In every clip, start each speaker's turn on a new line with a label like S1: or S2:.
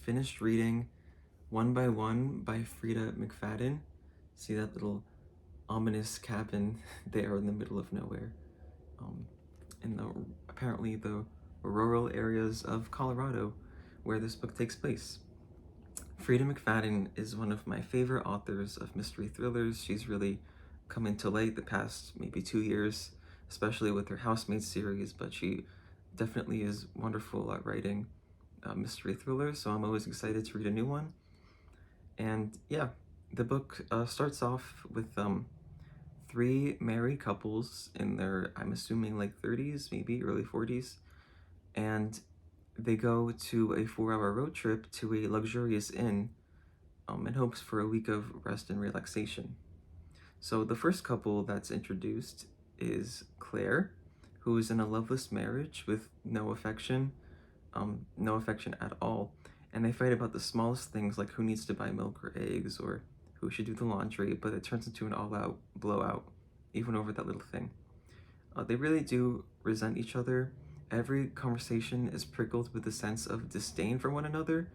S1: finished reading One by One by Freida McFadden. See that little ominous cabin there in the middle of nowhere, in the apparently the rural areas of Colorado where this book takes place. Freida McFadden is one of my favorite authors of mystery thrillers. She's really come into light the past maybe 2 years, especially with her Housemaid series, but she definitely is wonderful at writing mystery thrillers, so I'm always excited to read a new one. And yeah, the book starts off with three married couples in their, I'm assuming, like 30s, maybe early 40s, and they go to a 4-hour road trip to a luxurious inn in hopes for a week of rest and relaxation. So the first couple that's introduced is Claire, who is in a loveless marriage with no affection at all, and they fight about the smallest things like who needs to buy milk or eggs or who should do the laundry, but it turns into an all-out blowout, even over that little thing. They really do resent each other. Every conversation is prickled with a sense of disdain for one another.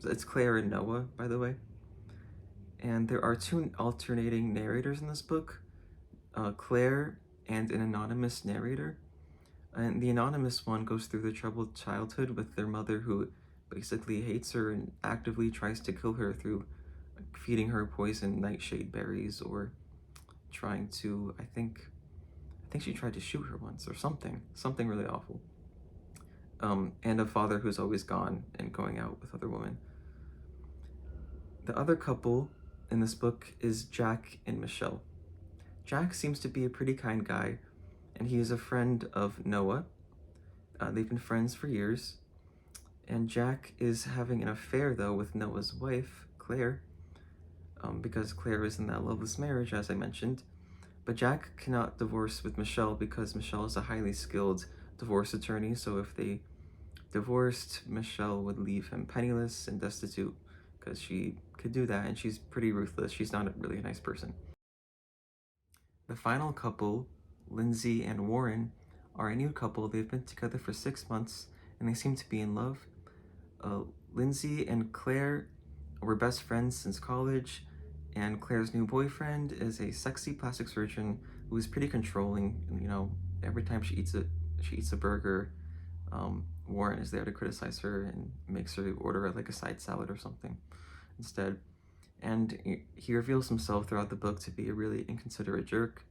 S1: It's Claire and Noah, by the way. And there are two alternating narrators in this book, Claire and an anonymous narrator. And the anonymous one goes through the troubled childhood with their mother, who basically hates her and actively tries to kill her through feeding her poison nightshade berries, or trying to, I think she tried to shoot her once or something really awful. And a father who's always gone and going out with other women. The other couple in this book is Jack and Michelle. Jack seems to be a pretty kind guy, and he is a friend of Noah. They've been friends for years, and Jack is having an affair, though, with Noah's wife, Claire, because Claire is in that loveless marriage, as I mentioned. But Jack cannot divorce with Michelle because Michelle is a highly skilled divorce attorney, so if they divorced, Michelle would leave him penniless and destitute, because she could do that, and she's pretty ruthless. She's not really a nice person. The final couple, Lindsay and Warren, are a new couple. They've been together for 6 months, and they seem to be in love. Lindsay and Claire were best friends since college, and Claire's new boyfriend is a sexy plastic surgeon who is pretty controlling. You know, every time she eats a burger, Warren is there to criticize her and makes her order like a side salad or something instead. And he reveals himself throughout the book to be a really inconsiderate jerk.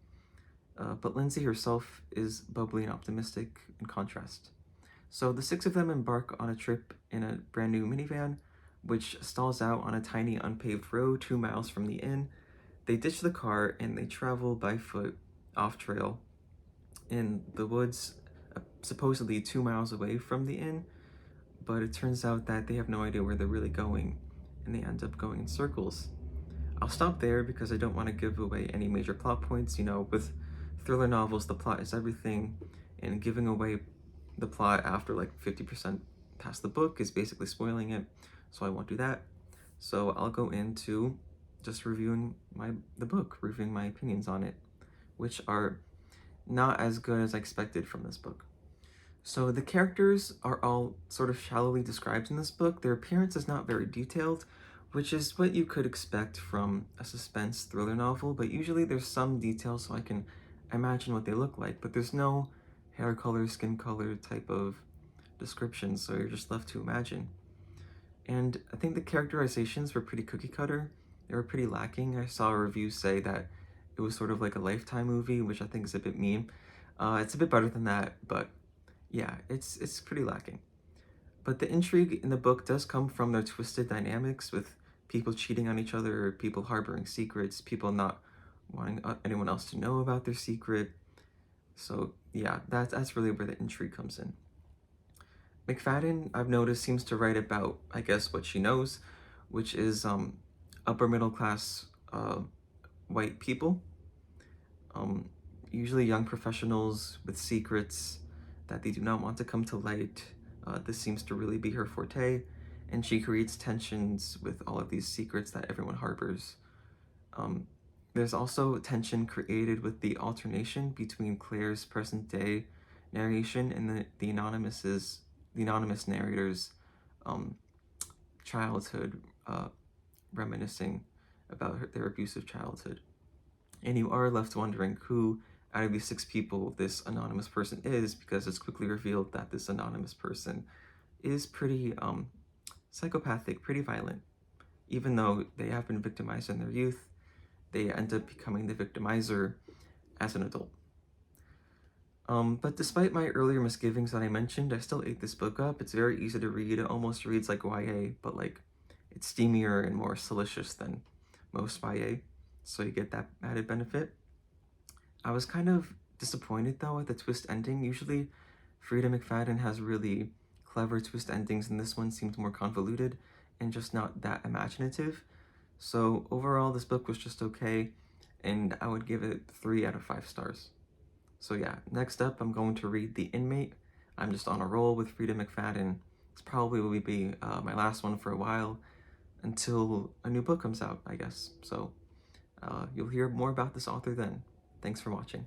S1: But Lindsay herself is bubbly and optimistic in contrast. So the six of them embark on a trip in a brand new minivan, which stalls out on a tiny unpaved road 2 miles from the inn. They ditch the car and they travel by foot off trail in the woods, supposedly 2 miles away from the inn, but it turns out that they have no idea where they're really going, and they end up going in circles. I'll stop there because I don't want to give away any major plot points. You know, with thriller novels, the plot is everything, and giving away the plot after like 50% past the book is basically spoiling it, so I won't do that. So I'll go into just reviewing the book, reviewing my opinions on it, which are not as good as I expected from this book. So the characters are all sort of shallowly described in this book. Their appearance is not very detailed, which is what you could expect from a suspense thriller novel, but usually there's some detail so I can imagine what they look like, but there's no hair color, skin color type of description, so you're just left to imagine. And I think the characterizations were pretty cookie cutter. They were pretty lacking. I saw a review say that it was sort of like a Lifetime movie, which I think is a bit mean. It's a bit better than that, but yeah, it's pretty lacking. But the intrigue in the book does come from their twisted dynamics with people cheating on each other, people harboring secrets, people not wanting anyone else to know about their secret. So yeah, that's really where the intrigue comes in. McFadden, I've noticed, seems to write about, I guess, what she knows, which is upper middle class white people, usually young professionals with secrets that they do not want to come to light. This seems to really be her forte, and she creates tensions with all of these secrets that everyone harbors. There's also tension created with the alternation between Claire's present-day narration and the anonymous narrator's childhood, reminiscing about their abusive childhood. And you are left wondering who out of these 6 people this anonymous person is, because it's quickly revealed that this anonymous person is pretty psychopathic, pretty violent. Even though they have been victimized in their youth, they end up becoming the victimizer as an adult. But despite my earlier misgivings that I mentioned, I still ate this book up. It's very easy to read. It almost reads like YA, but like it's steamier and more salacious than most YA, so you get that added benefit. I was kind of disappointed though at the twist ending. Usually Freida McFadden has really clever twist endings, and this one seemed more convoluted and just not that imaginative. So overall, this book was just okay, and I would give it 3 out of 5 stars. So yeah, next up I'm going to read The Inmate. I'm just on a roll with Freida McFadden. This probably will be my last one for a while, until a new book comes out, I guess. So you'll hear more about this author then. Thanks for watching.